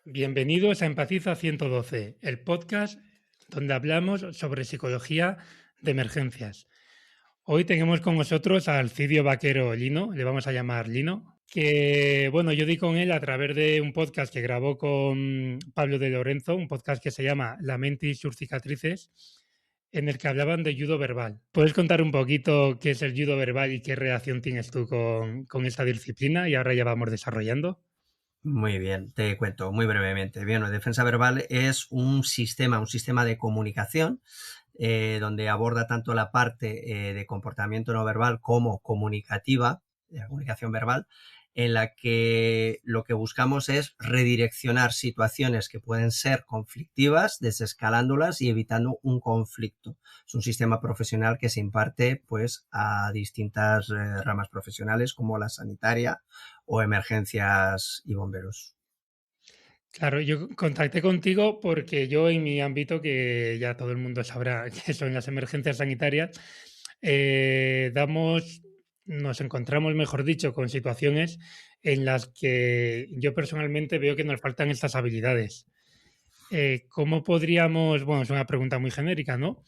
Bienvenidos a Empatiza 112, el podcast donde hablamos sobre psicología de emergencias. Hoy tenemos con nosotros a Alcidio Vaquero Lino, le vamos a llamar Lino, que bueno, yo di con él a través de un podcast que grabó con Pablo de Lorenzo, un podcast que se llama La mente y sus cicatrices, en el que hablaban de judo verbal. ¿Puedes contar un poquito qué es el judo verbal y qué relación tienes tú con esta disciplina? Y ahora ya vamos desarrollando. Muy bien, te cuento muy brevemente. Bien, la defensa verbal es un sistema de comunicación donde aborda tanto la parte de comportamiento no verbal como comunicativa, de la comunicación verbal, en la que lo que buscamos es redireccionar situaciones que pueden ser conflictivas, desescalándolas y evitando un conflicto. Es un sistema profesional que se imparte pues a distintas ramas profesionales como la sanitaria o emergencias y bomberos. Claro, yo contacté contigo porque yo en mi ámbito, que ya todo el mundo sabrá que son las emergencias sanitarias, nos encontramos, mejor dicho, con situaciones en las que yo personalmente veo que nos faltan estas habilidades. ¿Cómo podríamos, bueno, es una pregunta muy genérica, ¿no?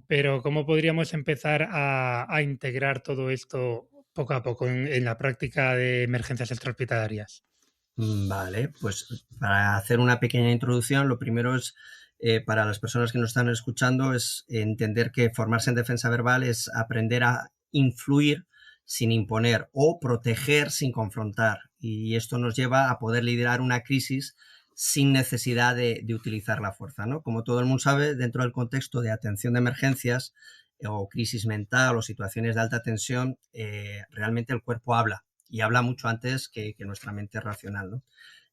Pero ¿cómo podríamos empezar a integrar todo esto poco a poco en la práctica de emergencias extrahospitalarias? Vale, pues para hacer una pequeña introducción, lo primero es, para las personas que nos están escuchando, es entender que formarse en defensa verbal es aprender a influir sin imponer o proteger sin confrontar. Y esto nos lleva a poder liderar una crisis sin necesidad de utilizar la fuerza, ¿no? Como todo el mundo sabe, dentro del contexto de atención de emergencias o crisis mental o situaciones de alta tensión, realmente el cuerpo habla y habla mucho antes que nuestra mente racional, ¿no?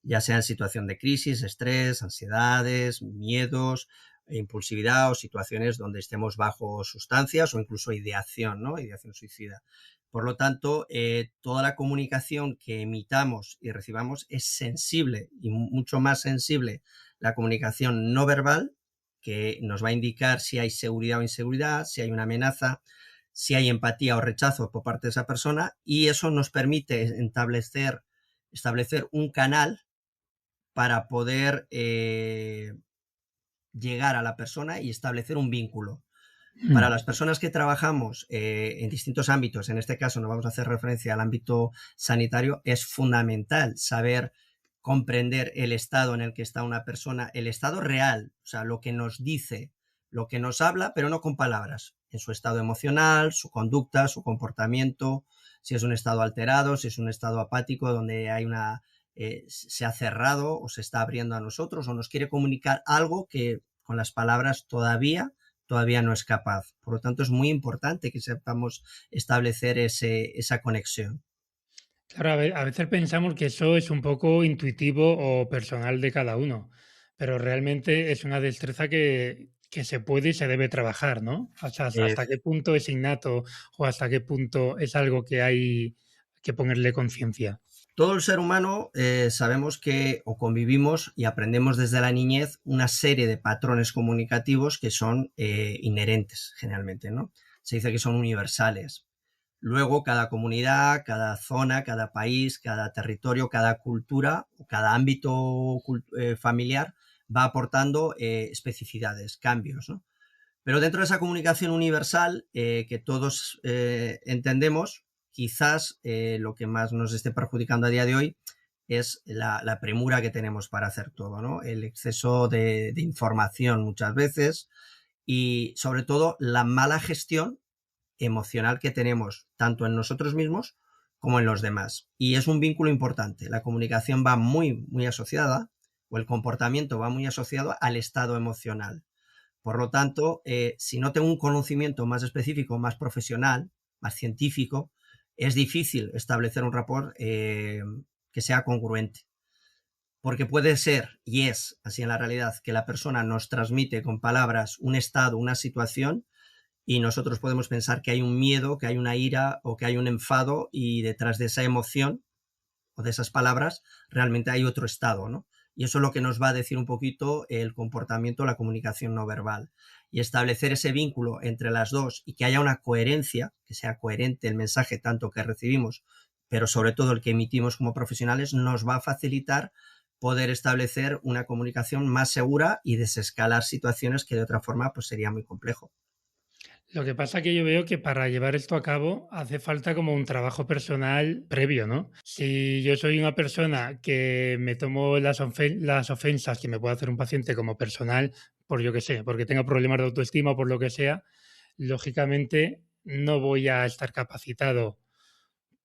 Ya sea en situación de crisis, estrés, ansiedades, miedos, impulsividad o situaciones donde estemos bajo sustancias o incluso ideación, ¿no? Ideación suicida. Por lo tanto, toda la comunicación que emitamos y recibamos es sensible y mucho más sensible la comunicación no verbal, que nos va a indicar si hay seguridad o inseguridad, si hay una amenaza, si hay empatía o rechazo por parte de esa persona, y eso nos permite establecer un canal para poder llegar a la persona y establecer un vínculo. Para las personas que trabajamos en distintos ámbitos, en este caso nos vamos a hacer referencia al ámbito sanitario, es fundamental saber comprender el estado en el que está una persona, el estado real, o sea, lo que nos dice, lo que nos habla, pero no con palabras, en su estado emocional, su conducta, su comportamiento, si es un estado alterado, si es un estado apático, donde hay se ha cerrado o se está abriendo a nosotros o nos quiere comunicar algo que con las palabras todavía no es capaz. Por lo tanto, es muy importante que sepamos establecer esa conexión. Claro, a veces pensamos que eso es un poco intuitivo o personal de cada uno, pero realmente es una destreza que se puede y se debe trabajar, ¿no? O sea, Eh, hasta qué punto es innato o hasta qué punto es algo que hay que ponerle conciencia. Todo el ser humano sabemos que o convivimos y aprendemos desde la niñez una serie de patrones comunicativos que son inherentes generalmente, ¿no? Se dice que son universales. Luego, cada comunidad, cada zona, cada país, cada territorio, cada cultura, cada ámbito familiar va aportando especificidades, cambios, ¿no? Pero dentro de esa comunicación universal que todos entendemos, quizás lo que más nos esté perjudicando a día de hoy es la premura que tenemos para hacer todo, ¿no? El exceso de información muchas veces y sobre todo la mala gestión emocional que tenemos tanto en nosotros mismos como en los demás. Y es un vínculo importante. La comunicación va muy asociada, o el comportamiento va muy asociado al estado emocional. Por lo tanto, si no tengo un conocimiento más específico, más profesional, más científico, es difícil establecer un rapport que sea congruente. Porque puede ser, y es así en la realidad, que la persona nos transmite con palabras un estado, una situación, y nosotros podemos pensar que hay un miedo, que hay una ira o que hay un enfado, y detrás de esa emoción o de esas palabras realmente hay otro estado, ¿no? Y eso es lo que nos va a decir un poquito el comportamiento, la comunicación no verbal. Y establecer ese vínculo entre las dos y que haya una coherencia, que sea coherente el mensaje tanto que recibimos, pero sobre todo el que emitimos como profesionales, nos va a facilitar poder establecer una comunicación más segura y desescalar situaciones que de otra forma pues sería muy complejo. Lo que pasa que yo veo que para llevar esto a cabo hace falta como un trabajo personal previo, ¿no? Si yo soy una persona que me tomo las ofensas que me puede hacer un paciente como personal, por yo que sé, porque tenga problemas de autoestima o por lo que sea, lógicamente no voy a estar capacitado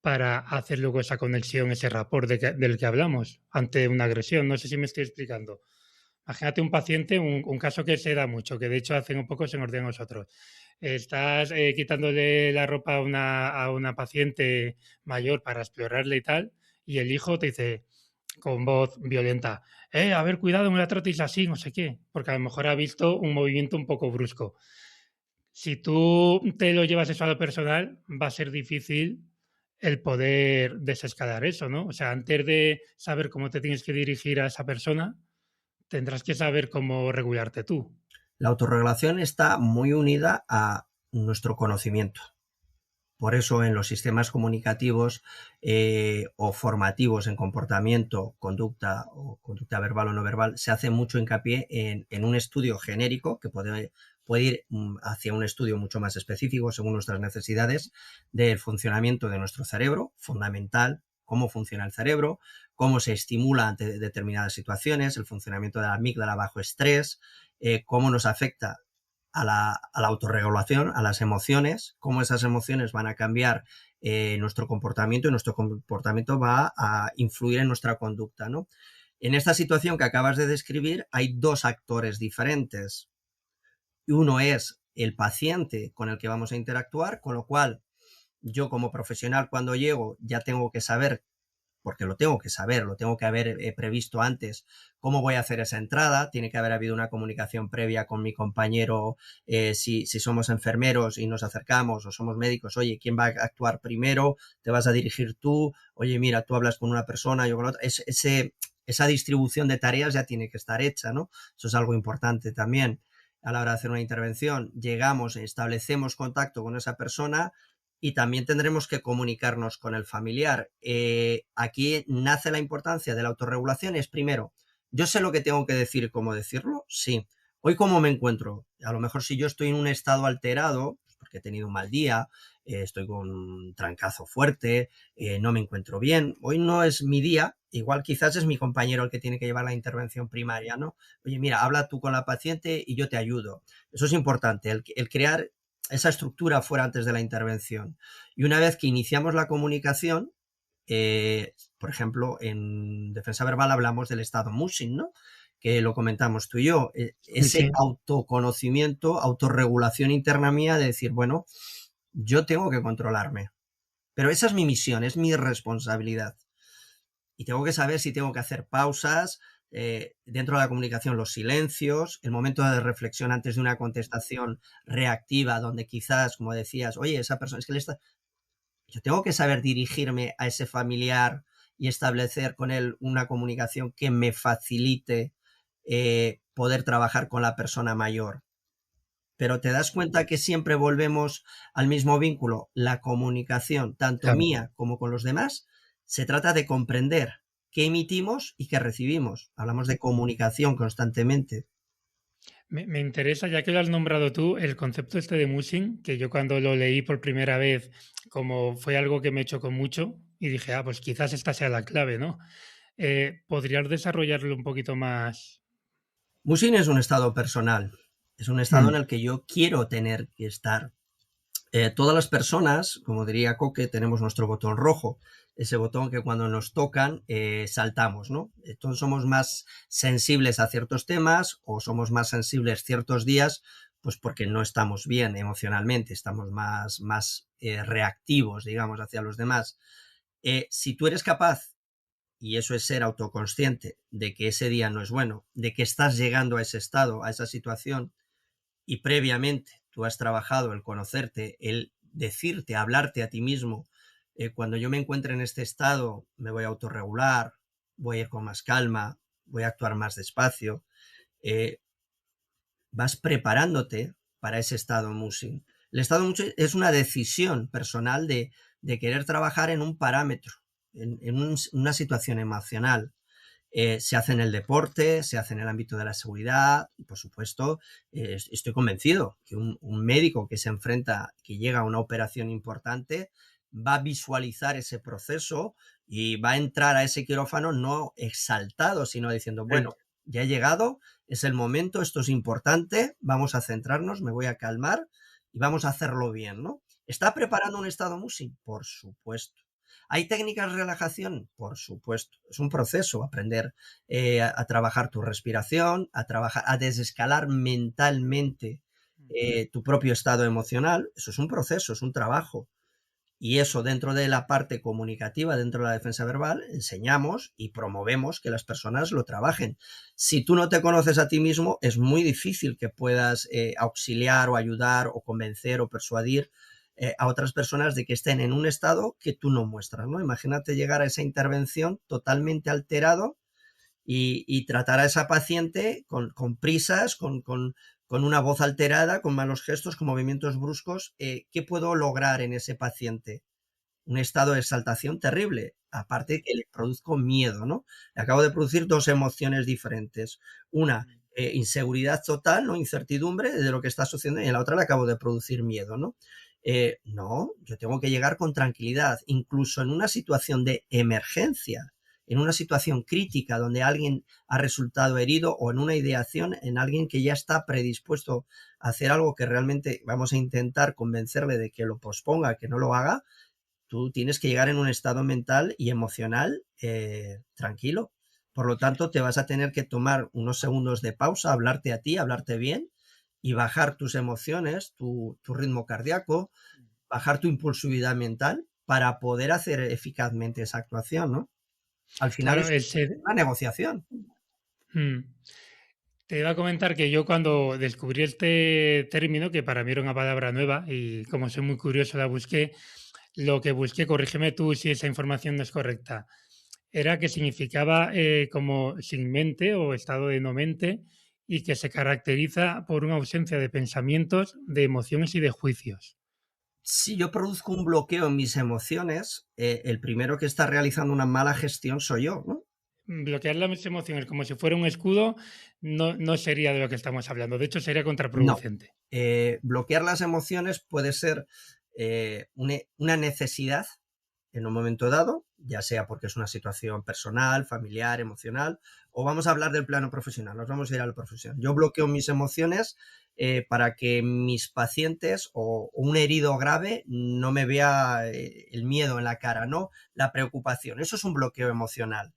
para hacer luego esa conexión, ese rapport del que hablamos ante una agresión. No sé si me estoy explicando. Imagínate un paciente, un caso que se da mucho, que de hecho hace un poco se nos dio a nosotros. Estás quitándole la ropa a una paciente mayor para explorarle y tal, y el hijo te dice con voz violenta, a ver, cuidado, no la tratéis así, no sé qué, porque a lo mejor ha visto un movimiento un poco brusco. Si tú te lo llevas eso a lo personal, va a ser difícil el poder desescalar eso, ¿no? O sea, antes de saber cómo te tienes que dirigir a esa persona, tendrás que saber cómo regularte tú. La autorregulación está muy unida a nuestro conocimiento. Por eso en los sistemas comunicativos o formativos en comportamiento, conducta o conducta verbal o no verbal, se hace mucho hincapié en un estudio genérico que puede ir hacia un estudio mucho más específico según nuestras necesidades del funcionamiento de nuestro cerebro, fundamental, cómo funciona el cerebro, cómo se estimula ante determinadas situaciones, el funcionamiento de la amígdala bajo estrés, cómo nos afecta a la autorregulación, a las emociones, cómo esas emociones van a cambiar nuestro comportamiento y nuestro comportamiento va a influir en nuestra conducta, ¿no? En esta situación que acabas de describir hay dos actores diferentes. Uno es el paciente con el que vamos a interactuar, con lo cual yo como profesional cuando llego ya tengo que saber, porque lo tengo que saber, lo tengo que haber previsto antes, cómo voy a hacer esa entrada, tiene que haber habido una comunicación previa con mi compañero, si somos enfermeros y nos acercamos o somos médicos, oye, ¿quién va a actuar primero? ¿Te vas a dirigir tú? Oye, mira, tú hablas con una persona, yo con otra. Esa distribución de tareas ya tiene que estar hecha, ¿no? Eso es algo importante también a la hora de hacer una intervención. Llegamos, establecemos contacto con esa persona, y también tendremos que comunicarnos con el familiar. Aquí nace la importancia de la autorregulación. Es primero, yo sé lo que tengo que decir y cómo decirlo, sí. Hoy cómo me encuentro. A lo mejor si yo estoy en un estado alterado, porque he tenido un mal día, estoy con un trancazo fuerte, no me encuentro bien, hoy no es mi día, igual quizás es mi compañero el que tiene que llevar la intervención primaria, ¿no? Oye, mira, habla tú con la paciente y yo te ayudo. Eso es importante, el crear esa estructura fuera antes de la intervención. Y una vez que iniciamos la comunicación, por ejemplo, en defensa verbal hablamos del estado Musing, ¿no? Que lo comentamos tú y yo. Ese Sí. autoconocimiento, autorregulación interna mía de decir, bueno, yo tengo que controlarme. Pero esa es mi misión, es mi responsabilidad. Y tengo que saber si tengo que hacer pausas, dentro de la comunicación los silencios, el momento de reflexión antes de una contestación reactiva donde quizás, como decías, oye, esa persona es que le está... Yo tengo que saber dirigirme a ese familiar y establecer con él una comunicación que me facilite poder trabajar con la persona mayor. Pero te das cuenta que siempre volvemos al mismo vínculo, la comunicación, tanto Claro. mía como con los demás, se trata de comprender qué emitimos y qué recibimos. Hablamos de comunicación constantemente. Me interesa, ya que lo has nombrado tú, el concepto este de mushing, que yo cuando lo leí por primera vez, como fue algo que me chocó mucho, y dije, pues quizás esta sea la clave, ¿no? ¿Podrías desarrollarlo un poquito más? Musing es un estado personal, es un estado en Mm, el que yo quiero tener que estar. Todas las personas, como diría Coque, tenemos nuestro botón rojo, ese botón que cuando nos tocan saltamos, ¿no? Entonces somos más sensibles a ciertos temas o somos más sensibles ciertos días, pues porque no estamos bien emocionalmente, estamos más reactivos, digamos, hacia los demás. Si tú eres capaz, y eso es ser autoconsciente, de que ese día no es bueno, de que estás llegando a ese estado, a esa situación, y previamente tú has trabajado el conocerte, el decirte, hablarte a ti mismo, cuando yo me encuentre en este estado me voy a autorregular, voy a ir con más calma, voy a actuar más despacio, eh, vas preparándote para ese estado musing. El estado musing es una decisión personal de querer trabajar en un parámetro, en una situación emocional. se hace en el deporte, se hace en el ámbito de la seguridad y, por supuesto, estoy convencido que un médico que se enfrenta, que llega a una operación importante, va a visualizar ese proceso y va a entrar a ese quirófano no exaltado, sino diciendo, bueno, ya he llegado, es el momento, esto es importante, vamos a centrarnos, me voy a calmar y vamos a hacerlo bien, ¿no? ¿Está preparando un estado Musing? Por supuesto. ¿Hay técnicas de relajación? Por supuesto. Es un proceso aprender a trabajar tu respiración, a desescalar mentalmente tu propio estado emocional. Eso es un proceso, es un trabajo. Y eso dentro de la parte comunicativa, dentro de la defensa verbal, enseñamos y promovemos que las personas lo trabajen. Si tú no te conoces a ti mismo, es muy difícil que puedas auxiliar o ayudar o convencer o persuadir a otras personas de que estén en un estado que tú no muestras, ¿no? Imagínate llegar a esa intervención totalmente alterado y tratar a esa paciente con prisas, con una voz alterada, con malos gestos, con movimientos bruscos. ¿Qué puedo lograr en ese paciente? Un estado de exaltación terrible, aparte que le produzco miedo, ¿no? Le acabo de producir dos emociones diferentes. Una, inseguridad total, ¿no? Incertidumbre de lo que está sucediendo, y en la otra le acabo de producir miedo, ¿no? No, yo tengo que llegar con tranquilidad, incluso en una situación de emergencia, en una situación crítica donde alguien ha resultado herido o en una ideación en alguien que ya está predispuesto a hacer algo que realmente vamos a intentar convencerle de que lo posponga, que no lo haga. Tú tienes que llegar en un estado mental y emocional tranquilo. Por lo tanto, te vas a tener que tomar unos segundos de pausa, hablarte a ti, hablarte bien y bajar tus emociones, tu ritmo cardíaco, bajar tu impulsividad mental para poder hacer eficazmente esa actuación, ¿no? Al final Claro, es una negociación. Te iba a comentar que yo cuando descubrí este término, que para mí era una palabra nueva y como soy muy curioso la busqué, lo que busqué, corrígeme tú si esa información no es correcta, era que significaba como sin mente o estado de no mente y que se caracteriza por una ausencia de pensamientos, de emociones y de juicios. Si yo produzco un bloqueo en mis emociones, el primero que está realizando una mala gestión soy yo, ¿no? Bloquear las emociones como si fuera un escudo no sería de lo que estamos hablando, de hecho sería No. contraproducente. Bloquear las emociones puede ser una necesidad en un momento dado, ya sea porque es una situación personal, familiar, emocional, o vamos a hablar del plano profesional, nos vamos a ir a la profesión. Yo bloqueo mis emociones para que mis pacientes o un herido grave no me vea el miedo en la cara, no la preocupación. Eso es un bloqueo emocional.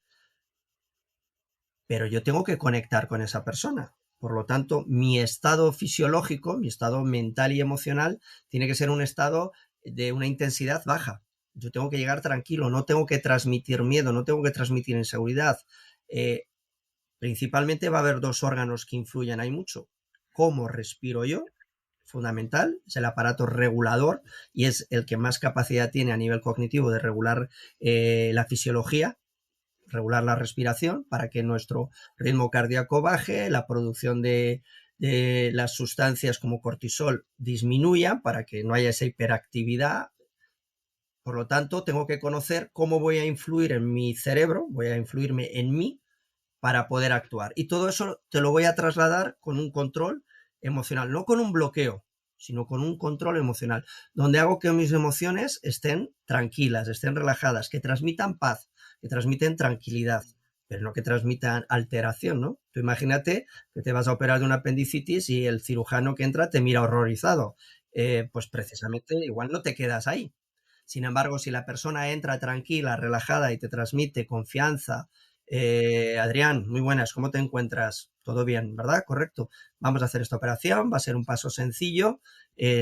Pero yo tengo que conectar con esa persona. Por lo tanto, mi estado fisiológico, mi estado mental y emocional, tiene que ser un estado de una intensidad baja. Yo tengo que llegar tranquilo, no tengo que transmitir miedo, no tengo que transmitir inseguridad. Principalmente va a haber dos órganos que influyen ahí mucho. Cómo respiro yo, fundamental, es el aparato regulador y es el que más capacidad tiene a nivel cognitivo de regular la fisiología, regular la respiración para que nuestro ritmo cardíaco baje, la producción de las sustancias como cortisol disminuya para que no haya esa hiperactividad. Por lo tanto, tengo que conocer cómo voy a influir en mi cerebro, voy a influirme en mí para poder actuar. Y todo eso te lo voy a trasladar con un control emocional, no con un bloqueo, sino con un control emocional, donde hago que mis emociones estén tranquilas, estén relajadas, que transmitan paz, que transmiten tranquilidad, pero no que transmitan alteración, ¿no? Tú imagínate que te vas a operar de una apendicitis y el cirujano que entra te mira horrorizado. Pues precisamente igual no te quedas ahí. Sin embargo, si la persona entra tranquila, relajada y te transmite confianza, Adrián, muy buenas, ¿cómo te encuentras? Todo bien, ¿verdad? Correcto. Vamos a hacer esta operación, va a ser un paso sencillo,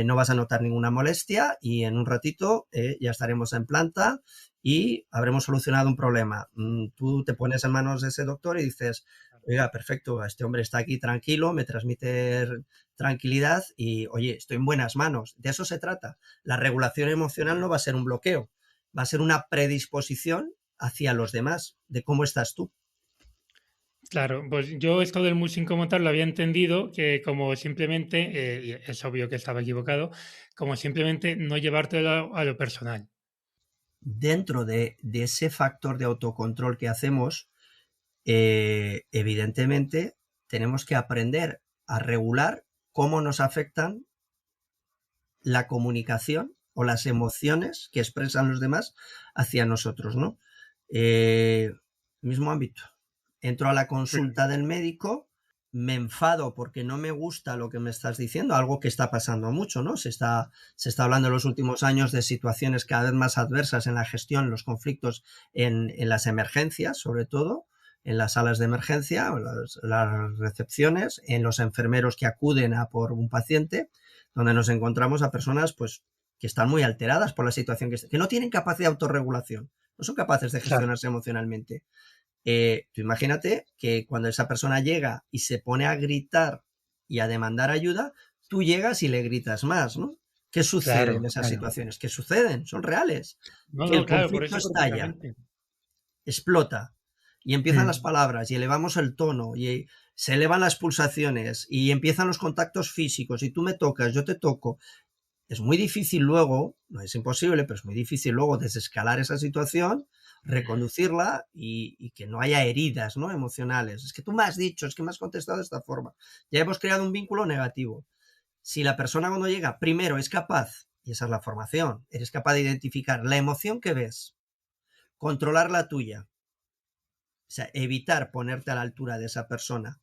no vas a notar ninguna molestia y en un ratito ya estaremos en planta y habremos solucionado un problema. Tú te pones en manos de ese doctor y dices, oiga, perfecto, este hombre está aquí tranquilo, me transmite tranquilidad y, oye, estoy en buenas manos. De eso se trata. La regulación emocional no va a ser un bloqueo, va a ser una predisposición hacia los demás, de cómo estás tú. Claro, pues yo esto del musing como tal lo había entendido que como simplemente, y es obvio que estaba equivocado, como simplemente no llevártelo a lo personal. Dentro de ese factor de autocontrol que hacemos, evidentemente tenemos que aprender a regular cómo nos afectan la comunicación o las emociones que expresan los demás hacia nosotros, ¿no? Mismo ámbito. Entro a la consulta del médico, me enfado porque no me gusta lo que me estás diciendo, algo que está pasando mucho, ¿no? Se está hablando en los últimos años de situaciones cada vez más adversas en la gestión, los conflictos en las emergencias, sobre todo, en las salas de emergencia, las recepciones, en los enfermeros que acuden a por un paciente, donde nos encontramos a personas pues, que están muy alteradas por la situación, que no tienen capacidad de autorregulación, no son capaces de gestionarse emocionalmente. Tú imagínate que cuando esa persona llega y se pone a gritar y a demandar ayuda, tú llegas y le gritas más, ¿no? ¿Qué sucede en esas situaciones? ¿Qué suceden? Son reales. Que el Claro, por conflicto eso estalla, precisamente. explota y empiezan las palabras y elevamos el tono y se elevan las pulsaciones y empiezan los contactos físicos y tú me tocas, yo te toco. Es muy difícil luego, no es imposible, pero es muy difícil luego desescalar esa situación, reconducirla y que no haya heridas, ¿no?, emocionales. Es que tú me has dicho, es que me has contestado de esta forma. Ya hemos creado un vínculo negativo. Si la persona cuando llega, primero es capaz, y esa es la formación, eres capaz de identificar la emoción que ves, controlar la tuya, o sea, evitar ponerte a la altura de esa persona.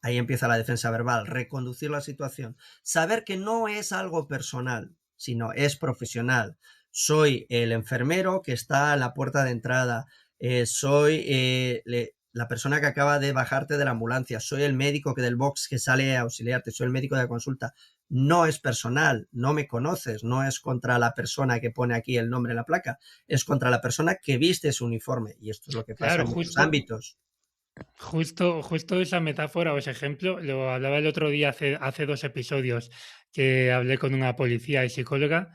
Ahí empieza la defensa verbal, reconducir la situación, saber que no es algo personal, sino es profesional. Soy el enfermero que está en la puerta de entrada, soy la persona que acaba de bajarte de la ambulancia, soy el médico que del box que sale a auxiliarte, soy el médico de la consulta. No es personal, no me conoces, no es contra la persona que pone aquí el nombre en la placa, es contra la persona que viste su uniforme. Y esto es lo que pasa Claro, en muchos ámbitos. Justo esa metáfora o ese ejemplo lo hablaba el otro día hace 2 episodios que hablé con una policía y psicóloga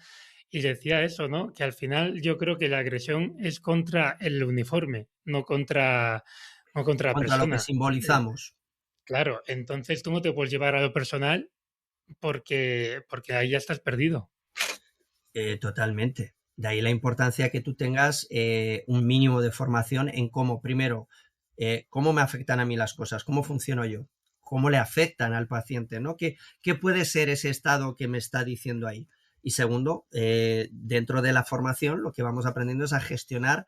y decía eso, ¿no? Que al final yo creo que la agresión es contra el uniforme, no contra la Contra lo que persona. simbolizamos. Claro, entonces tú no te puedes llevar a lo personal porque ahí ya estás perdido. Totalmente. De ahí la importancia que tú tengas un mínimo de formación en cómo, primero, cómo me afectan a mí las cosas, cómo funciono yo, cómo le afectan al paciente, ¿no? ¿Qué puede ser ese estado que me está diciendo ahí? Y segundo, dentro de la formación, lo que vamos aprendiendo es a gestionar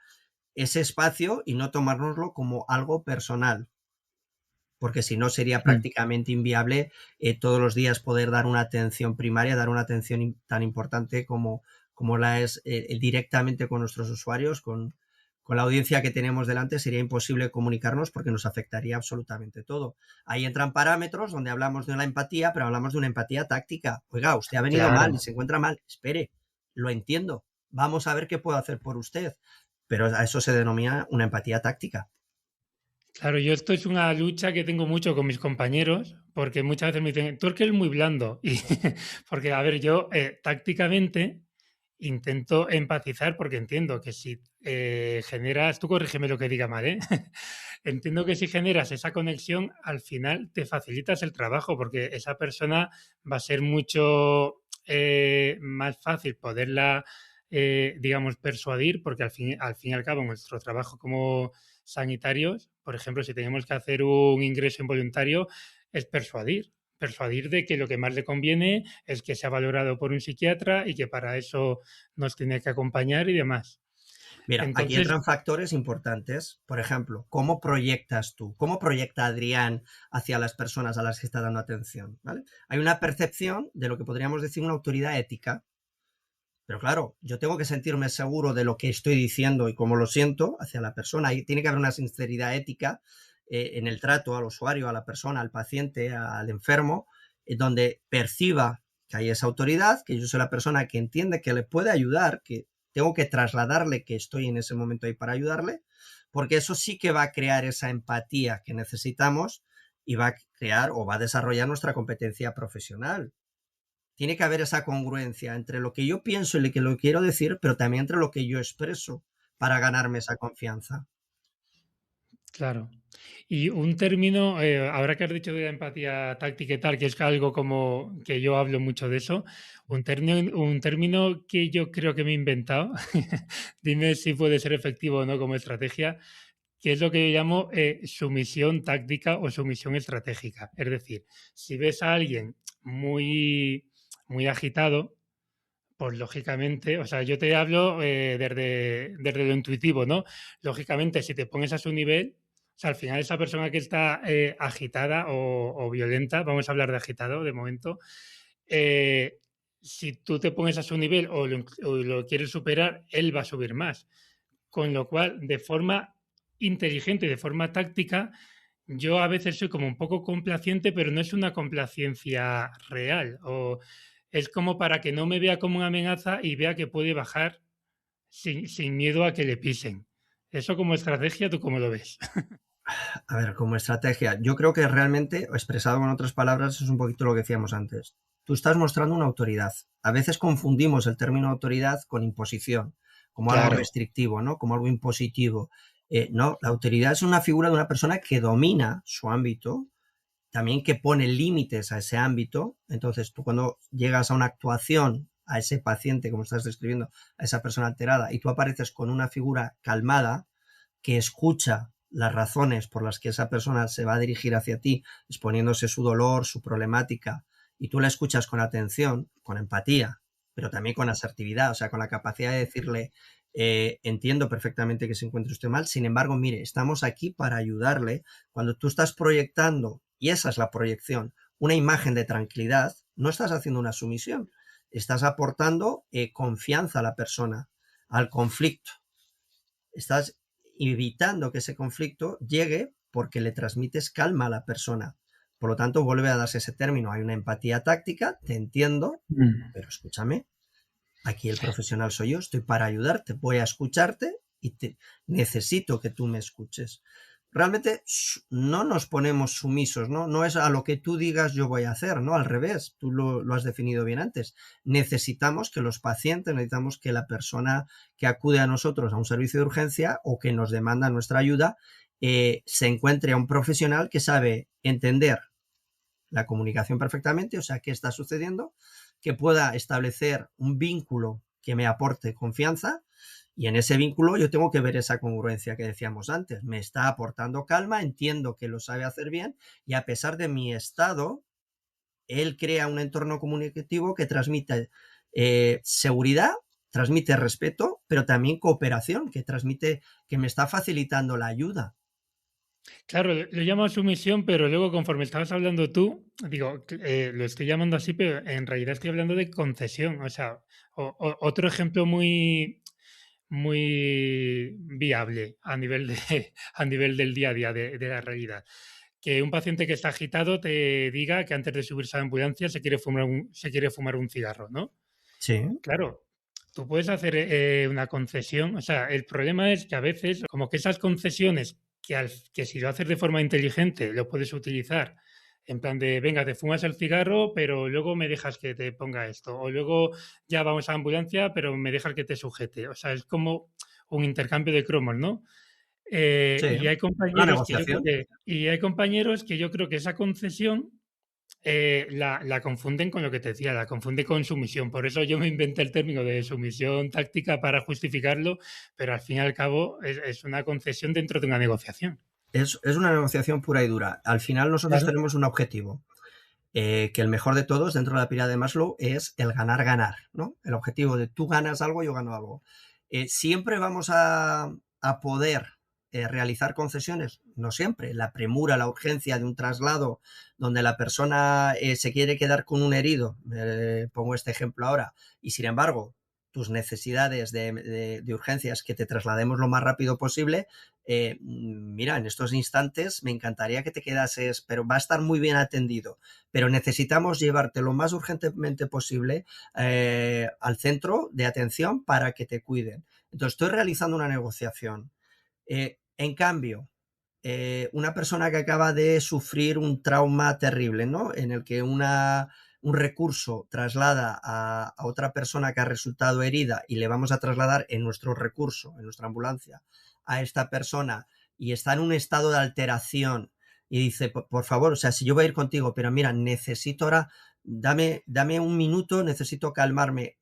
ese espacio y no tomárnoslo como algo personal, porque si no sería prácticamente inviable todos los días poder dar una atención primaria, dar una atención tan importante como la es directamente con nuestros usuarios, con la audiencia que tenemos delante, sería imposible comunicarnos porque nos afectaría absolutamente todo. Ahí entran parámetros donde hablamos de la empatía, pero hablamos de una empatía táctica. Oiga, usted ha venido mal y Claro. se encuentra mal. Espere, lo entiendo. Vamos a ver qué puedo hacer por usted. Pero a eso se denomina una empatía táctica. Claro, yo esto es una lucha que tengo mucho con mis compañeros, porque muchas veces me dicen, tú es que eres muy blando. Y porque, a ver, yo tácticamente intento empatizar porque entiendo que si generas, tú corrígeme lo que diga mal, ¿eh? Entiendo que si generas esa conexión, al final te facilitas el trabajo porque esa persona va a ser mucho más fácil poderla, digamos, persuadir, porque al fin y al cabo nuestro trabajo como sanitarios, por ejemplo, si tenemos que hacer un ingreso involuntario, es persuadir de que lo que más le conviene es que sea valorado por un psiquiatra y que para eso nos tiene que acompañar y demás. Mira, aquí Entonces, entran factores importantes. Por ejemplo, ¿cómo proyectas tú? ¿Cómo proyecta Adrián hacia las personas a las que está dando atención? ¿Vale? Hay una percepción de lo que podríamos decir una autoridad ética. Pero claro, yo tengo que sentirme seguro de lo que estoy diciendo y cómo lo siento hacia la persona. Y tiene que haber una sinceridad ética en el trato al usuario, a la persona, al paciente, al enfermo, donde perciba que hay esa autoridad, que yo soy la persona que entiende que le puede ayudar, que tengo que trasladarle que estoy en ese momento ahí para ayudarle, porque eso sí que va a crear esa empatía que necesitamos y va a crear o va a desarrollar nuestra competencia profesional. Tiene que haber esa congruencia entre lo que yo pienso y lo que lo quiero decir, pero también entre lo que yo expreso para ganarme esa confianza. claro. Y un término, ahora que has dicho de la empatía táctica y tal, que es algo como que yo hablo mucho de eso, un término que yo creo que me he inventado, dime si puede ser efectivo o no como estrategia, que es lo que yo llamo sumisión táctica o sumisión estratégica. Es decir, si ves a alguien muy, muy agitado, pues lógicamente, o sea, yo te hablo desde lo intuitivo, ¿no? Lógicamente, si te pones a su nivel, o sea, al final esa persona que está agitada o violenta, vamos a hablar de agitado de momento, eh, si tú te pones a su nivel o lo quieres superar, él va a subir más. Con lo cual, de forma inteligente y de forma táctica, yo a veces soy como un poco complaciente, pero no es una complacencia real. O es como para que no me vea como una amenaza y vea que puede bajar sin miedo a que le pisen. Eso como estrategia, ¿tú cómo lo ves? A ver, como estrategia, yo creo que realmente, expresado con otras palabras, es un poquito lo que decíamos antes. Tú estás mostrando una autoridad. A veces confundimos el término autoridad con imposición, como algo Claro. restrictivo, ¿no? Como algo impositivo. No, la autoridad es una figura de una persona que domina su ámbito, también que pone límites a ese ámbito. Entonces, tú cuando llegas a una actuación, a ese paciente, como estás describiendo, a esa persona alterada, y tú apareces con una figura calmada, que escucha las razones por las que esa persona se va a dirigir hacia ti, exponiéndose su dolor, su problemática, y tú la escuchas con atención, con empatía, pero también con asertividad, o sea, con la capacidad de decirle, entiendo perfectamente que se encuentre usted mal, sin embargo, mire, estamos aquí para ayudarle. Cuando tú estás proyectando, y esa es la proyección, una imagen de tranquilidad, no estás haciendo una sumisión, estás aportando confianza a la persona, al conflicto. Estás evitando que ese conflicto llegue porque le transmites calma a la persona. Por lo tanto, vuelve a darse ese término. Hay una empatía táctica, te entiendo, pero escúchame, aquí el profesional soy yo, estoy para ayudarte, voy a escucharte y necesito que tú me escuches. Realmente no nos ponemos sumisos, ¿no? No es a lo que tú digas yo voy a hacer, ¿no? Al revés, tú lo has definido bien antes. Necesitamos que los pacientes, necesitamos que la persona que acude a nosotros a un servicio de urgencia o que nos demanda nuestra ayuda, se encuentre a un profesional que sabe entender la comunicación perfectamente, o sea, qué está sucediendo, que pueda establecer un vínculo que me aporte confianza, y en ese vínculo yo tengo que ver esa congruencia que decíamos antes. Me está aportando calma, entiendo que lo sabe hacer bien, y a pesar de mi estado, él crea un entorno comunicativo que transmite seguridad, transmite respeto, pero también cooperación, que transmite que me está facilitando la ayuda. Claro, lo llamo sumisión, pero luego conforme estabas hablando tú, digo, lo estoy llamando así, pero en realidad estoy hablando de concesión. O sea, otro ejemplo muy viable a nivel a nivel del día a día de la realidad. Que un paciente que está agitado te diga que antes de subirse a la ambulancia se quiere fumar un cigarro, ¿no? Sí. Claro, tú puedes hacer una concesión. O sea, el problema es que a veces, como que esas concesiones, que si lo haces de forma inteligente, lo puedes utilizar en plan de, venga, te fumas el cigarro, pero luego me dejas que te ponga esto. O luego ya vamos a la ambulancia, pero me dejas que te sujete. O sea, es como un intercambio de cromos, ¿no? Sí, Y hay una compañeros negociación. que yo creo que esa concesión la confunden con lo que te decía, la confunde con sumisión. Por eso yo me inventé el término de sumisión táctica para justificarlo, pero al fin y al cabo es una concesión dentro de una negociación. Es una negociación pura y dura. Al final nosotros Claro. tenemos un objetivo, que el mejor de todos dentro de la pirámide de Maslow es el ganar-ganar, ¿no? El objetivo de tú ganas algo, yo gano algo. ¿Siempre vamos a poder realizar concesiones? No siempre. La premura, la urgencia de un traslado donde la persona se quiere quedar con un herido, pongo este ejemplo ahora, y sin embargo tus necesidades de urgencias que te traslademos lo más rápido posible, mira, en estos instantes me encantaría que te quedases, pero va a estar muy bien atendido, pero necesitamos llevarte lo más urgentemente posible al centro de atención para que te cuiden. Entonces estoy realizando una negociación. En cambio, una persona que acaba de sufrir un trauma terrible, ¿no? En el que un recurso traslada a otra persona que ha resultado herida y le vamos a trasladar en nuestro recurso, en nuestra ambulancia, a esta persona y está en un estado de alteración y dice, por favor, o sea, si yo voy a ir contigo, pero mira, necesito ahora, dame un minuto, necesito calmarme.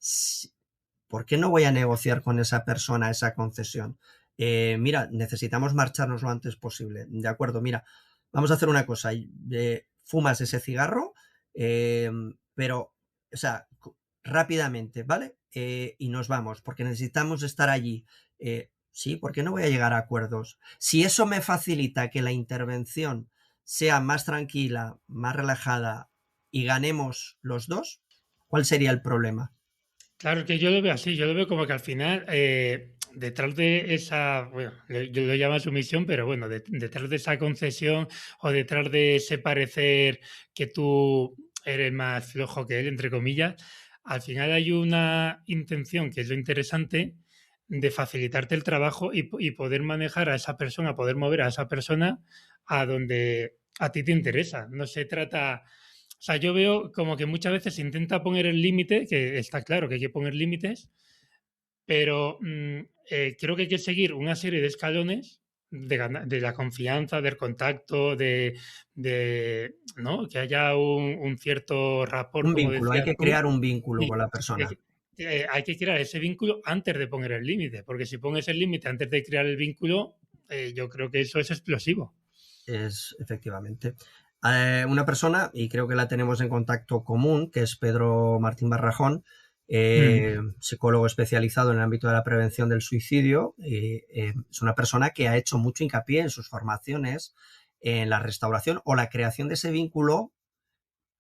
¿Por qué no voy a negociar con esa persona esa concesión? Mira, necesitamos marcharnos lo antes posible. De acuerdo, mira, vamos a hacer una cosa. Fumas ese cigarro, pero, o sea, rápidamente, ¿vale? Y nos vamos, porque necesitamos estar allí. Sí, porque no voy a llegar a acuerdos. Si eso me facilita que la intervención sea más tranquila, más relajada y ganemos los dos, ¿cuál sería el problema? Claro que yo lo veo así, yo lo veo como que al final, detrás de esa, bueno, yo lo llamo sumisión, pero bueno, detrás de esa concesión o detrás de ese parecer que tú eres más flojo que él, entre comillas, al final hay una intención, que es lo interesante, de facilitarte el trabajo y poder manejar a esa persona, poder mover a esa persona a donde a ti te interesa. No se trata, o sea, yo veo como que muchas veces se intenta poner el límite, que está claro que hay que poner límites, pero creo que hay que seguir una serie de escalones de la confianza, del contacto, ¿no? Que haya un cierto rapport, Un como vínculo, hay decías que tú, crear un vínculo y con la hay persona. que, hay que crear ese vínculo antes de poner el límite, porque si pones el límite antes de crear el vínculo, yo creo que eso es explosivo. Es efectivamente. Una persona, y creo que la tenemos en contacto común, que es Pedro Martín Barrajón, Mm. psicólogo especializado en el ámbito de la prevención del suicidio. Es una persona que ha hecho mucho hincapié en sus formaciones en la restauración o la creación de ese vínculo.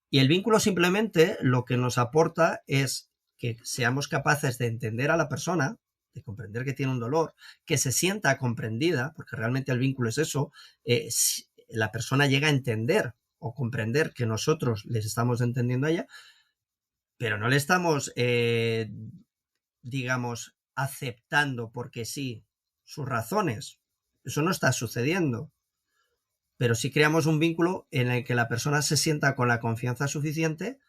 Y el vínculo simplemente lo que nos aporta es que seamos capaces de entender a la persona, de comprender que tiene un dolor, que se sienta comprendida, porque realmente el vínculo es eso. Si la persona llega a entender o comprender que nosotros les estamos entendiendo a ella, pero no le estamos, digamos, aceptando porque sí sus razones. Eso no está sucediendo. Pero sí creamos un vínculo en el que la persona se sienta con la confianza suficiente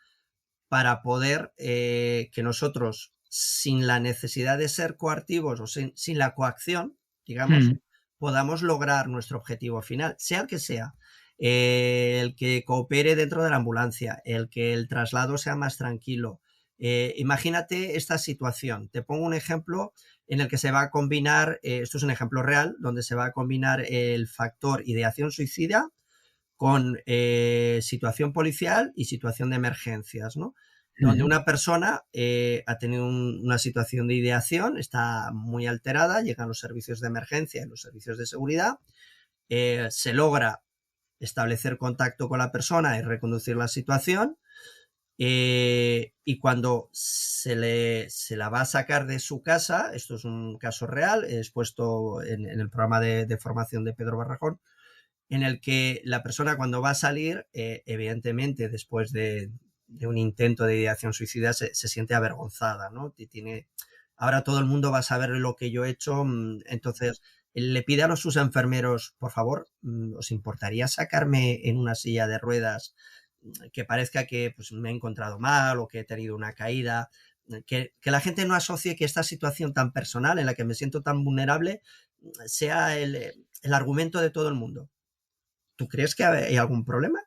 para poder que nosotros, sin la necesidad de ser coactivos o sin la coacción, digamos, Mm. podamos lograr nuestro objetivo final, sea el que sea. El que coopere dentro de la ambulancia, el que el traslado sea más tranquilo. Imagínate esta situación. Te pongo un ejemplo en el que se va a combinar, esto es un ejemplo real, donde se va a combinar el factor ideación suicida con situación policial y situación de emergencias, ¿no? Donde Mm. una persona ha tenido una situación de ideación, está muy alterada, llegan los servicios de emergencia y los servicios de seguridad, se logra establecer contacto con la persona y reconducir la situación, y cuando se la va a sacar de su casa, esto es un caso real, expuesto en el programa de formación de Pedro Barrajón, en el que la persona cuando va a salir, evidentemente después de un intento de ideación suicida, se siente avergonzada, ¿no? Tiene, ahora todo el mundo va a saber lo que yo he hecho, entonces le pide a sus enfermeros, por favor, ¿os importaría sacarme en una silla de ruedas que parezca que pues, me he encontrado mal o que he tenido una caída? Que la gente no asocie que esta situación tan personal en la que me siento tan vulnerable sea el argumento de todo el mundo. ¿Tú crees que hay algún problema?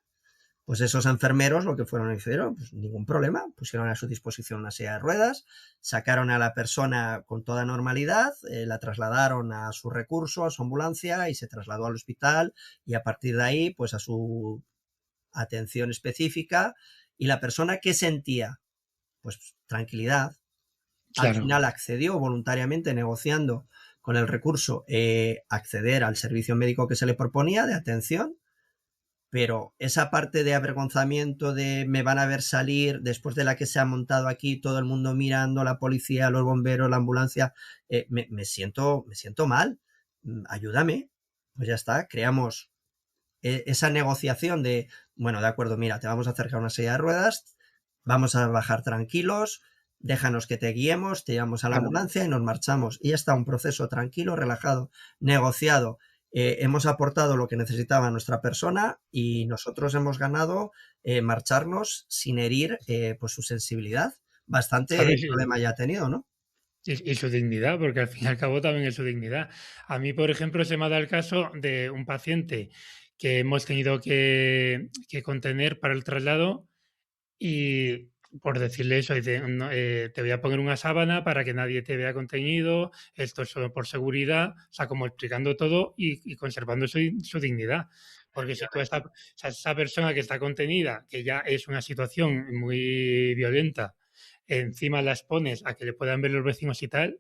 Pues esos enfermeros lo que fueron hicieron, pues ningún problema, pusieron a su disposición una silla de ruedas, sacaron a la persona con toda normalidad, la trasladaron a su recurso, a su ambulancia y se trasladó al hospital y a partir de ahí pues a su atención específica. Y la persona que sentía pues tranquilidad, al Claro. final accedió voluntariamente negociando con el recurso, acceder al servicio médico que se le proponía de atención. Pero esa parte de avergonzamiento de me van a ver salir después de la que se ha montado aquí, todo el mundo mirando, la policía, los bomberos, la ambulancia, me siento mal, ayúdame. Pues ya está, creamos esa negociación de, bueno, de acuerdo, mira, te vamos a acercar una silla de ruedas, vamos a bajar tranquilos, déjanos que te guiemos, te llevamos a la Claro. ambulancia y nos marchamos. Y ya está, un proceso tranquilo, relajado, negociado. Hemos aportado lo que necesitaba nuestra persona y nosotros hemos ganado marcharnos sin herir pues su sensibilidad. Bastante ¿Sabes? problema ya ha tenido, ¿no? Y su dignidad, porque al fin y al cabo también es su dignidad. A mí, por ejemplo, se me ha dado el caso de un paciente que hemos tenido que contener para el traslado y por decirle eso, dice, "No, te voy a poner una sábana para que nadie te vea contenido, esto es solo por seguridad", o sea, como explicando todo y conservando su dignidad. Porque si tú Efectivamente. o sea, esa persona que está contenida, que ya es una situación muy violenta, encima la expones a que le puedan ver los vecinos y tal,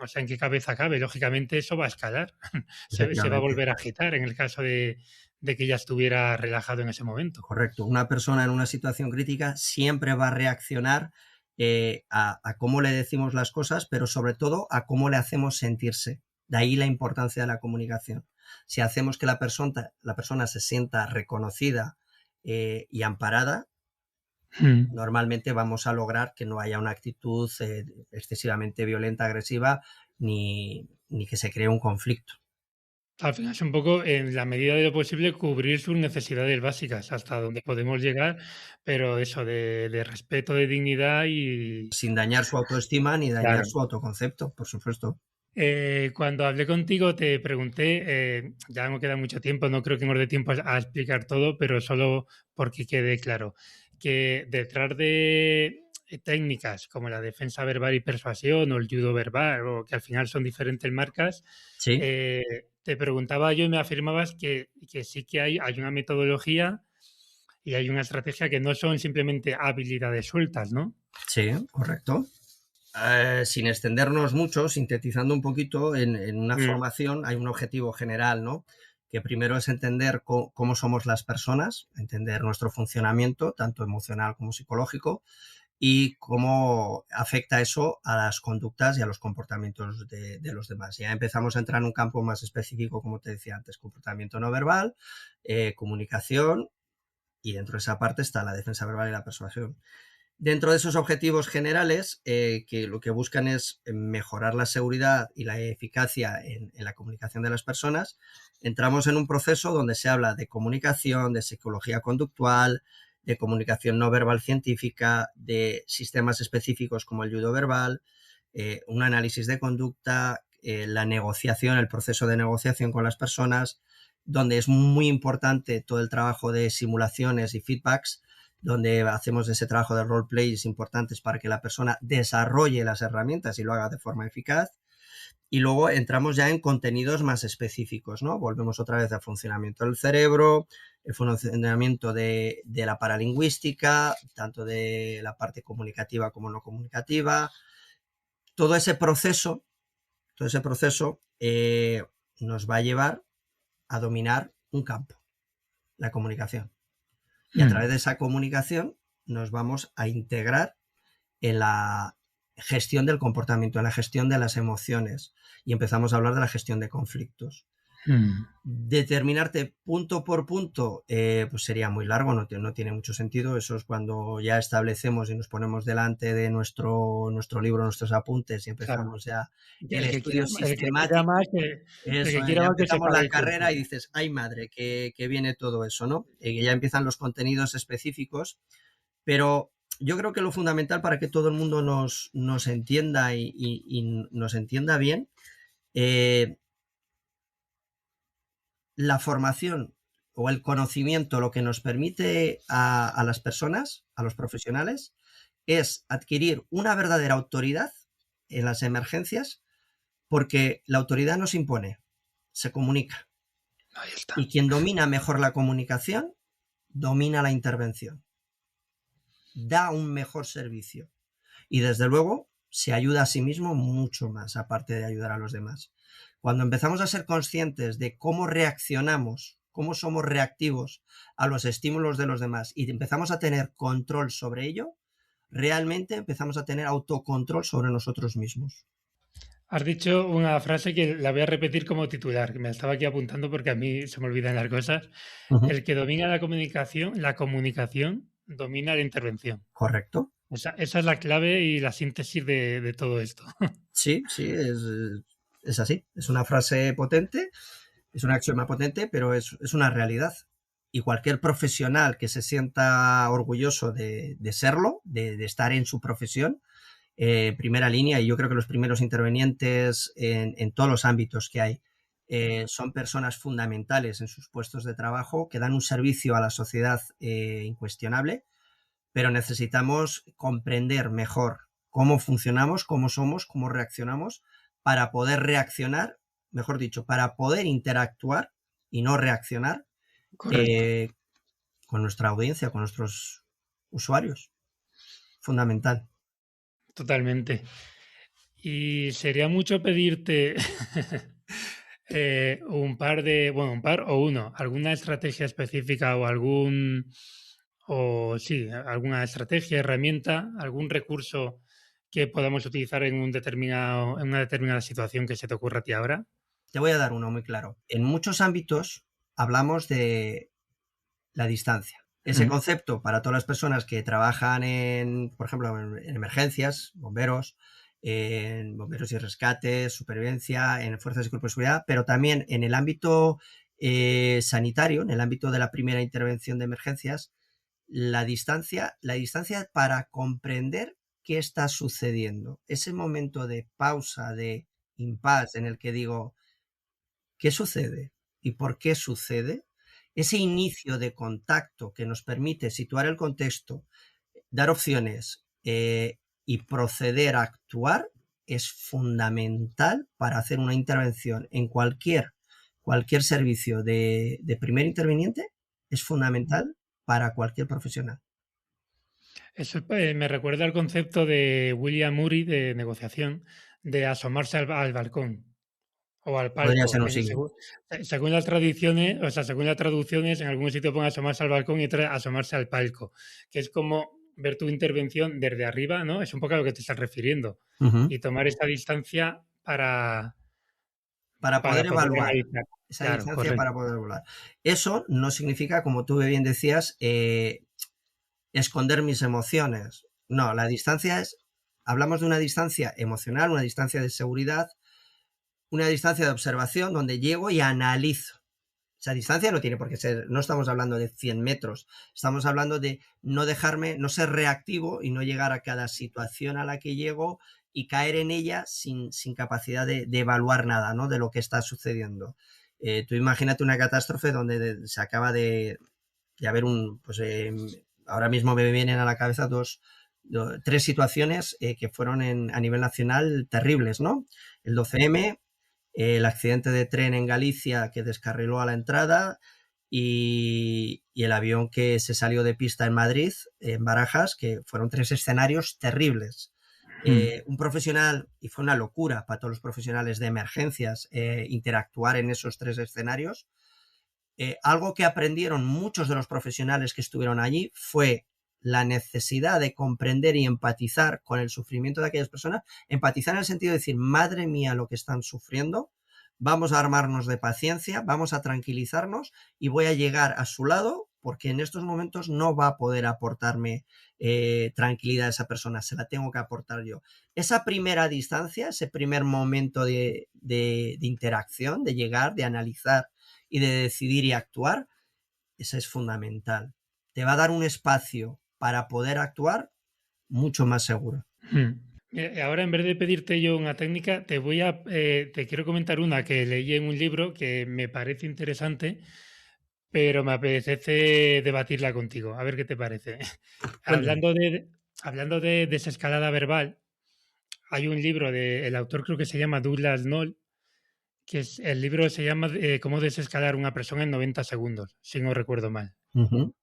o sea, ¿en qué cabeza cabe? Lógicamente eso va a escalar, se va a Efectivamente. volver a agitar en el caso de que ya estuviera relajado en ese momento. Correcto. Una persona en una situación crítica siempre va a reaccionar a cómo le decimos las cosas, pero sobre todo a cómo le hacemos sentirse. De ahí la importancia de la comunicación. Si hacemos que la persona se sienta reconocida y amparada, Mm. normalmente vamos a lograr que no haya una actitud excesivamente violenta, agresiva, ni que se cree un conflicto. Al final es un poco, en la medida de lo posible, cubrir sus necesidades básicas hasta donde podemos llegar, pero eso de respeto, de dignidad y Sin dañar su autoestima ni dañar claro. su autoconcepto, por supuesto. Cuando hablé contigo te pregunté, ya no queda mucho tiempo, no creo que nos dé tiempo a explicar todo, pero solo porque quede claro, que detrás de técnicas como la defensa verbal y persuasión o el judo verbal, o que al final son diferentes marcas, Sí, te preguntaba yo y me afirmabas que sí que hay una metodología y hay una estrategia que no son simplemente habilidades sueltas, ¿no? sí, correcto. Sin extendernos mucho, sintetizando un poquito, en una Mm, formación hay un objetivo general, ¿no? Que primero es entender cómo somos las personas, entender nuestro funcionamiento, tanto emocional como psicológico, y cómo afecta eso a las conductas y a los comportamientos de los demás. Ya empezamos a entrar en un campo más específico, como te decía antes, comportamiento no verbal, comunicación, y dentro de esa parte está la defensa verbal y la persuasión. Dentro de esos objetivos generales, que lo que buscan es mejorar la seguridad y la eficacia en la comunicación de las personas, entramos en un proceso donde se habla de comunicación, de psicología conductual, de comunicación no verbal científica, de sistemas específicos como el judo verbal, un análisis de conducta, la negociación, el proceso de negociación con las personas, donde es muy importante todo el trabajo de simulaciones y feedbacks, donde hacemos ese trabajo de roleplays importantes para que la persona desarrolle las herramientas y lo haga de forma eficaz. Y luego entramos ya en contenidos más específicos, ¿no? Volvemos otra vez al funcionamiento del cerebro, el funcionamiento de la paralingüística, tanto de la parte comunicativa como no comunicativa. Todo ese proceso, todo ese proceso nos va a llevar a dominar un campo, la comunicación. Y a mm. través de esa comunicación nos vamos a integrar en la gestión del comportamiento, en la gestión de las emociones. Y empezamos a hablar de la gestión de conflictos. Mm. Determinarte punto por punto, pues sería muy largo, no tiene mucho sentido. Eso es cuando ya establecemos y nos ponemos delante de nuestro libro, nuestros apuntes y Claro. empezamos ya el El que quiera, estudio el que quiera más, sistemático. el que Eso, quiera ya más que se empezamos pague la el curso. carrera y dices, ay madre, que viene todo eso, ¿no? Ya empiezan los contenidos específicos, pero yo creo que lo fundamental para que todo el mundo nos entienda y nos entienda bien, eh, la formación o el conocimiento lo que nos permite a las personas, a los profesionales, es adquirir una verdadera autoridad en las emergencias, porque la autoridad no se impone, se comunica. Ahí está. Y quien domina mejor la comunicación, domina la intervención, da un mejor servicio. Y desde luego se ayuda a sí mismo mucho más, aparte de ayudar a los demás. Cuando empezamos a ser conscientes de cómo reaccionamos, cómo somos reactivos a los estímulos de los demás y empezamos a tener control sobre ello, realmente empezamos a tener autocontrol sobre nosotros mismos. Has dicho una frase que la voy a repetir como titular, que me estaba aquí apuntando porque a mí se me olvidan las cosas. Uh -huh. El que domina la comunicación domina la intervención. Correcto. Esa es la clave y la síntesis de todo esto. Sí, sí, es así. Es una frase potente, es un axioma potente, pero es una realidad. Y cualquier profesional que se sienta orgulloso de serlo, de estar en su profesión, primera línea, y yo creo que los primeros intervenientes en todos los ámbitos que hay son personas fundamentales en sus puestos de trabajo que dan un servicio a la sociedad incuestionable, pero necesitamos comprender mejor cómo funcionamos, cómo somos, cómo reaccionamos, para poder reaccionar, mejor dicho, para poder interactuar y no reaccionar Correcto, con nuestra audiencia, con nuestros usuarios. Fundamental. totalmente. Y sería mucho pedirte un par o uno, alguna estrategia específica o alguna estrategia, herramienta, algún recurso que podamos utilizar en en una determinada situación que se te ocurra a ti ahora. Te voy a dar uno muy claro. En muchos ámbitos hablamos de la distancia. Ese Ujú. concepto para todas las personas que trabajan por ejemplo, en emergencias, en bomberos y rescates, supervivencia, en fuerzas y cuerpos de seguridad, pero también en el ámbito sanitario, en el ámbito de la primera intervención de emergencias, la distancia para comprender qué está sucediendo. Ese momento de pausa, de impasse en el que digo, ¿qué sucede? ¿Y por qué sucede? Ese inicio de contacto que nos permite situar el contexto, dar opciones y proceder a actuar es fundamental para hacer una intervención en cualquier servicio de primer interviniente, es fundamental para cualquier profesional. Eso me recuerda al concepto de William Murray de negociación, de asomarse al balcón o al Podría palco. ser un símil. Según las tradiciones, o sea, según las traducciones, en algún sitio pone asomarse al balcón y otra asomarse al palco, que es como ver tu intervención desde arriba, ¿no? Es un poco a lo que te estás refiriendo. Ujú. Y tomar esta distancia Para poder para poder evaluar, analizar. esa Claro, distancia para correcto. poder evaluar. Eso no significa, como tú bien decías, esconder mis emociones. No, la distancia hablamos de una distancia emocional, una distancia de seguridad, una distancia de observación donde llego y analizo. Esa distancia no tiene por qué ser, no estamos hablando de 100 metros, estamos hablando de no dejarme, no ser reactivo y no llegar a cada situación a la que llego y caer en ella sin capacidad de evaluar nada, ¿no? De lo que está sucediendo. Tú imagínate una catástrofe donde se acaba de haber ahora mismo me vienen a la cabeza tres situaciones que fueron a nivel nacional terribles, ¿no? El 12M, el accidente de tren en Galicia que descarriló a la entrada y el avión que se salió de pista en Madrid, en Barajas, que fueron tres escenarios terribles. Hmm. Un profesional, y fue una locura para todos los profesionales de emergencias interactuar en esos tres escenarios. Algo que aprendieron muchos de los profesionales que estuvieron allí fue la necesidad de comprender y empatizar con el sufrimiento de aquellas personas, empatizar en el sentido de decir, madre mía, lo que están sufriendo, vamos a armarnos de paciencia, vamos a tranquilizarnos y voy a llegar a su lado porque en estos momentos no va a poder aportarme tranquilidad a esa persona, se la tengo que aportar yo. Esa primera distancia, ese primer momento de interacción, de llegar, de analizar y de decidir y actuar, esa es fundamental. Te va a dar un espacio para poder actuar mucho más seguro. Hmm. Mira, ahora, en vez de pedirte yo una técnica, te quiero comentar una que leí en un libro que me parece interesante, pero me apetece debatirla contigo. A ver qué te parece. Cuéntame. Hablando de desescalada verbal, hay un libro el autor creo que se llama Douglas Noll, el libro se llama Cómo desescalar una persona en 90 segundos, si no recuerdo mal. Ujú.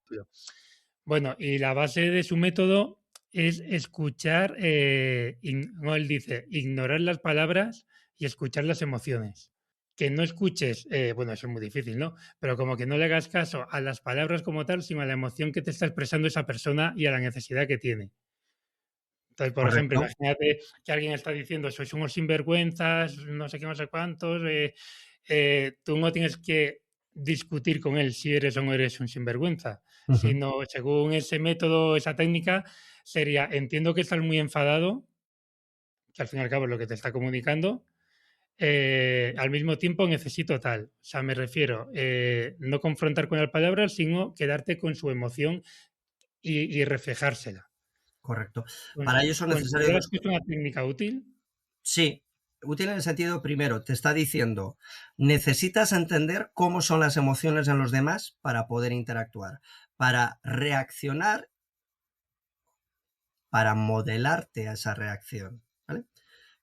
Bueno, y la base de su método es escuchar, no, él dice, ignorar las palabras y escuchar las emociones. Que no escuches, bueno, eso es muy difícil, ¿no? Pero como que no le hagas caso a las palabras como tal, sino a la emoción que te está expresando esa persona y a la necesidad que tiene. Entonces, por ejemplo, Correcto. imagínate que alguien está diciendo, sois unos sinvergüenzas, no sé qué, no sé cuántos, tú no tienes que discutir con él si eres o no eres un sinvergüenza, Ujú. sino según ese método, esa técnica, sería, entiendo que estás muy enfadado, que al fin y al cabo es lo que te está comunicando, al mismo tiempo necesito tal. O sea, me refiero, no confrontar con las palabras, sino quedarte con su emoción y reflejársela. Correcto. Para ello son necesarias ¿Consideras dos que es cosas. una técnica útil? Sí, útil en el sentido, primero, te está diciendo, necesitas entender cómo son las emociones en los demás para poder interactuar, para reaccionar para modelarte a esa reacción, ¿vale?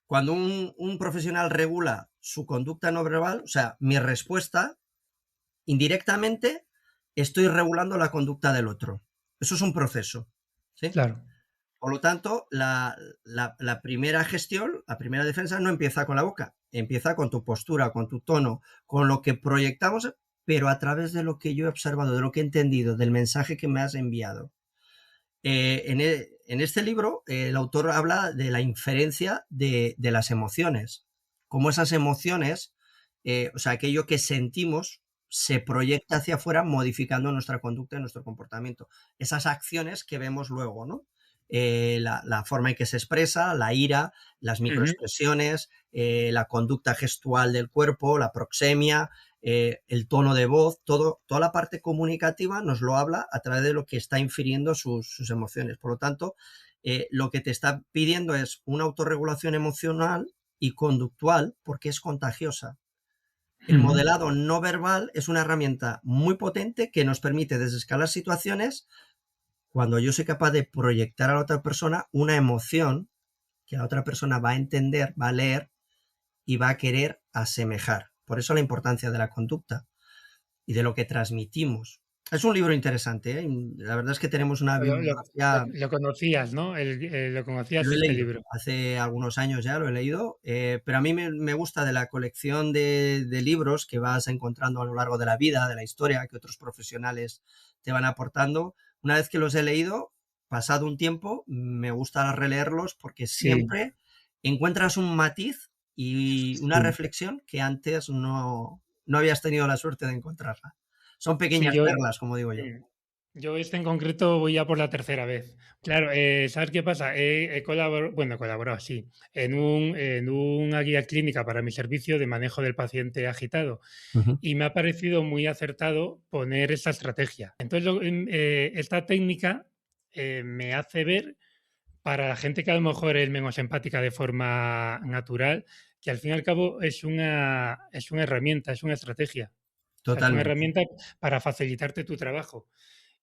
Cuando un profesional regula su conducta no verbal, o sea, mi respuesta, indirectamente estoy regulando la conducta del otro. Eso es un proceso, ¿sí? Claro. Por lo tanto, la primera gestión, la primera defensa no empieza con la boca, empieza con tu postura, con tu tono, con lo que proyectamos, pero a través de lo que yo he observado, de lo que he entendido, del mensaje que me has enviado. En este libro, el autor habla de la inferencia de las emociones, cómo esas emociones, o sea, aquello que sentimos, se proyecta hacia afuera modificando nuestra conducta y nuestro comportamiento. Esas acciones que vemos luego, ¿no? La forma en que se expresa, la ira, las microexpresiones, la conducta gestual del cuerpo, la proxemia, el tono de voz, toda la parte comunicativa nos lo habla a través de lo que está infiriendo sus emociones. Por lo tanto, lo que te está pidiendo es una autorregulación emocional y conductual porque es contagiosa. El modelado no verbal es una herramienta muy potente que nos permite desescalar situaciones cuando yo soy capaz de proyectar a la otra persona una emoción que la otra persona va a entender, va a leer y va a querer asemejar. Por eso la importancia de la conducta y de lo que transmitimos. Es un libro interesante, ¿eh? La verdad es que tenemos una bibliografía. Lo conocías, ¿no? Lo conocías Lo he este leído, libro. hace algunos años ya lo he leído, pero a mí me gusta de la colección de libros que vas encontrando a lo largo de la vida, de la historia, que otros profesionales te van aportando. Una vez que los he leído, pasado un tiempo, me gusta releerlos porque Sí, siempre encuentras un matiz y una sí. reflexión que antes no habías tenido la suerte de encontrarla. Son Sí, pequeñas perlas, como digo yo. sí. Yo este en concreto voy ya por la tercera vez. Claro, ¿sabes qué pasa? He colaborado, bueno, he colaborado, sí, en una guía clínica para mi servicio de manejo del paciente agitado Ujú. y me ha parecido muy acertado poner esta estrategia. Entonces, esta técnica me hace ver, para la gente que a lo mejor es menos empática de forma natural, que al fin y al cabo es una herramienta, es una estrategia. O sea, es una Totalmente. herramienta para facilitarte tu trabajo.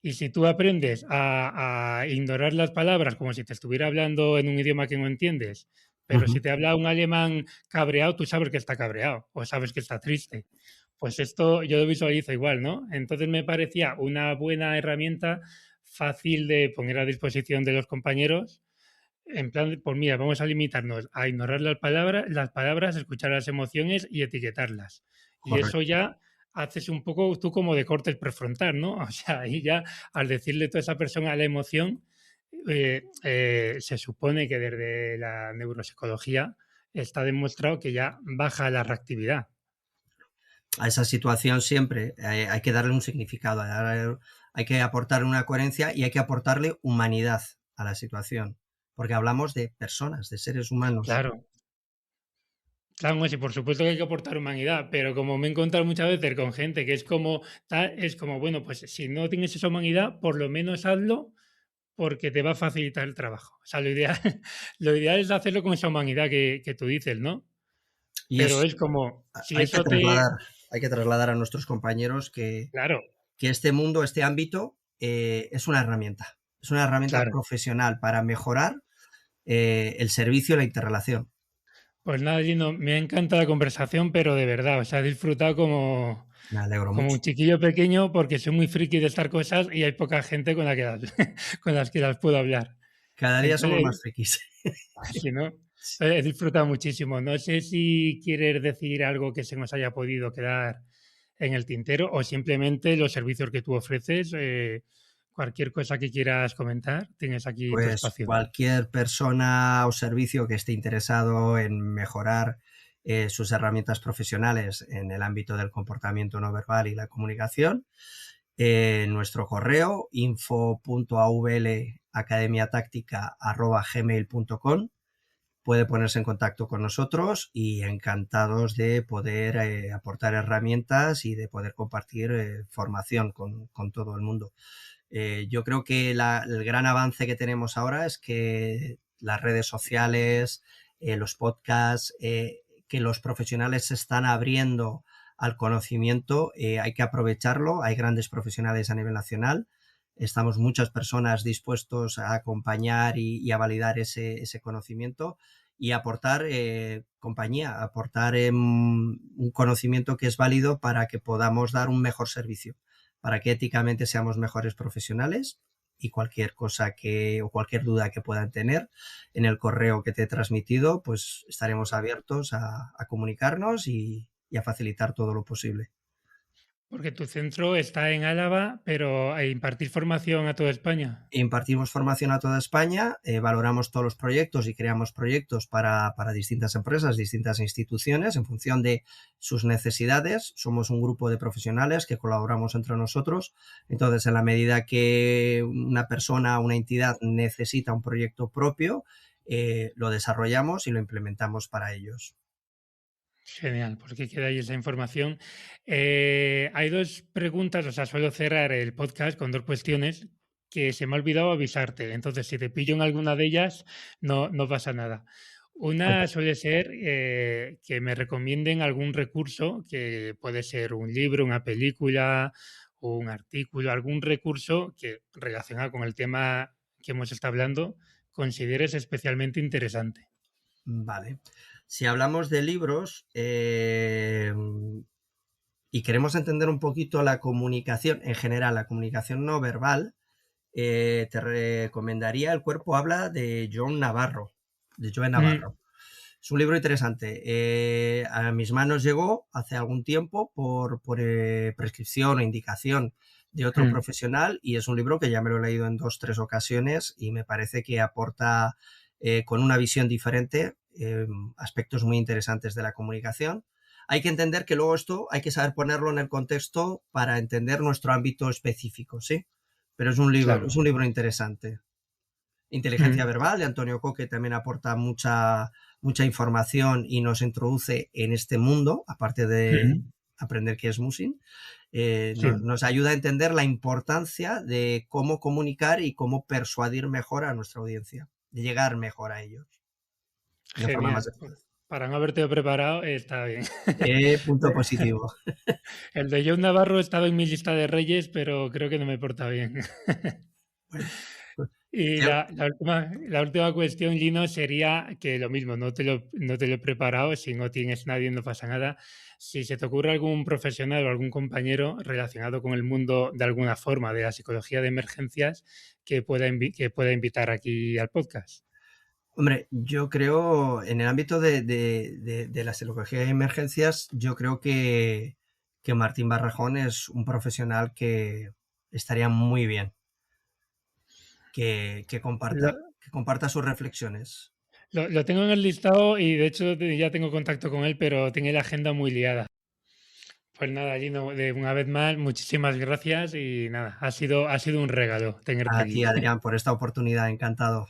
Y si tú aprendes a ignorar las palabras como si te estuviera hablando en un idioma que no entiendes, pero si Ujú. te habla un alemán cabreado, tú sabes que está cabreado o sabes que está triste. Pues esto yo lo visualizo igual, ¿no? Entonces me parecía una buena herramienta fácil de poner a disposición de los compañeros. En plan, pues mira, vamos a limitarnos a ignorar las palabras, escuchar las emociones y etiquetarlas. Y eso Correcto. ya haces un poco tú como de corte prefrontal, ¿no? O sea, ahí ya al decirle toda esa persona la emoción, se supone que desde la neuropsicología está demostrado que ya baja la reactividad. A esa situación siempre hay que darle un significado, hay que aportarle una coherencia y hay que aportarle humanidad a la situación, porque hablamos de personas, de seres humanos. Claro, claro, sí, por supuesto que hay que aportar humanidad, pero como me he encontrado muchas veces con gente que es como tal, es como, bueno, pues si no tienes esa humanidad, por lo menos hazlo porque te va a facilitar el trabajo. O sea, lo ideal, lo ideal es hacerlo con esa humanidad que tú dices, ¿no? Y Pero es como, si hay que eso te... trasladar, hay que trasladar a nuestros compañeros Claro, que este mundo, este ámbito, es una herramienta claro. profesional para mejorar el servicio y la interrelación. Pues nada, Gino, me ha encantado la conversación, pero de verdad, o sea, he disfrutado como, Me alegro como mucho. un chiquillo pequeño porque soy muy friki de estas cosas y hay poca gente con la que con las que las puedo hablar. Cada día somos Entonces, más frikis. si no, he disfrutado muchísimo. No sé si quieres decir algo que se nos haya podido quedar en el tintero o simplemente los servicios que tú ofreces. Cualquier cosa que quieras comentar, tienes aquí tu Pues espacio. cualquier persona o servicio que esté interesado en mejorar sus herramientas profesionales en el ámbito del comportamiento no verbal y la comunicación, nuestro correo info.avlacademiatactica@gmail.com puede ponerse en contacto con nosotros y encantados de poder aportar herramientas y de poder compartir formación con todo el mundo. Yo creo que el gran avance que tenemos ahora es que las redes sociales, los podcasts, que los profesionales se están abriendo al conocimiento, hay que aprovecharlo. Hay grandes profesionales a nivel nacional estamos muchas personas dispuestos a acompañar y a validar ese conocimiento y aportar compañía, aportar un conocimiento que es válido para que podamos dar un mejor servicio, para que éticamente seamos mejores profesionales y cualquier cosa o cualquier duda que puedan tener en el correo que te he transmitido, pues estaremos abiertos a comunicarnos y a facilitar todo lo posible. Porque tu centro está en Álava, pero a impartir formación a toda España. Impartimos formación a toda España, valoramos todos los proyectos y creamos proyectos para distintas empresas, distintas instituciones en función de sus necesidades. Somos un grupo de profesionales que colaboramos entre nosotros. Entonces, en la medida que una persona, una entidad necesita un proyecto propio, lo desarrollamos y lo implementamos para ellos. Genial, porque queda ahí esa información. Hay dos preguntas, o sea, suelo cerrar el podcast con dos cuestiones que se me ha olvidado avisarte. Entonces, si te pillo en alguna de ellas, no pasa nada. Una suele ser que me recomienden algún recurso, que puede ser un libro, una película, un artículo, algún recurso que relacionado con el tema que hemos estado hablando, consideres especialmente interesante. Vale. Si hablamos de libros y queremos entender un poquito la comunicación, en general, la comunicación no verbal, te recomendaría El cuerpo habla de Joe Navarro. Es un libro interesante. A mis manos llegó hace algún tiempo por prescripción o indicación de otro profesional y es un libro que ya me lo he leído en 2-3 ocasiones y me parece que aporta con una visión diferente aspectos muy interesantes de la comunicación. Hay que entender que luego esto hay que saber ponerlo en el contexto para entender nuestro ámbito específico, ¿sí? Pero es un Claro. libro interesante. Inteligencia verbal de Antonio Coque también aporta mucha información y nos introduce en este mundo, aparte de aprender qué es Musin. Sí. Nos ayuda a entender la importancia de cómo comunicar y cómo persuadir mejor a nuestra audiencia, de llegar mejor a ellos de forma más Genial. eficaz. Para no haberte preparado, está bien. Punto positivo. El de John Navarro estaba en mi lista de reyes, pero creo que no me porta bien. Bueno, Y la última cuestión, Lino, sería que lo mismo, no te lo he preparado, si no tienes nadie no pasa nada. Si se te ocurre algún profesional o algún compañero relacionado con el mundo de alguna forma de la psicología de emergencias que pueda invitar aquí al podcast. hombre, yo creo, en el ámbito de la psicología de emergencias, yo creo que Martín Barrajón es un profesional que estaría muy bien que Lo, comparta sus reflexiones. lo tengo en el listado y de hecho ya tengo contacto con él, pero tiene la agenda muy liada. Pues nada, Gino, de una vez más, muchísimas gracias y nada, ha sido un regalo tenerte A ti, aquí. Adrián, por esta oportunidad, encantado.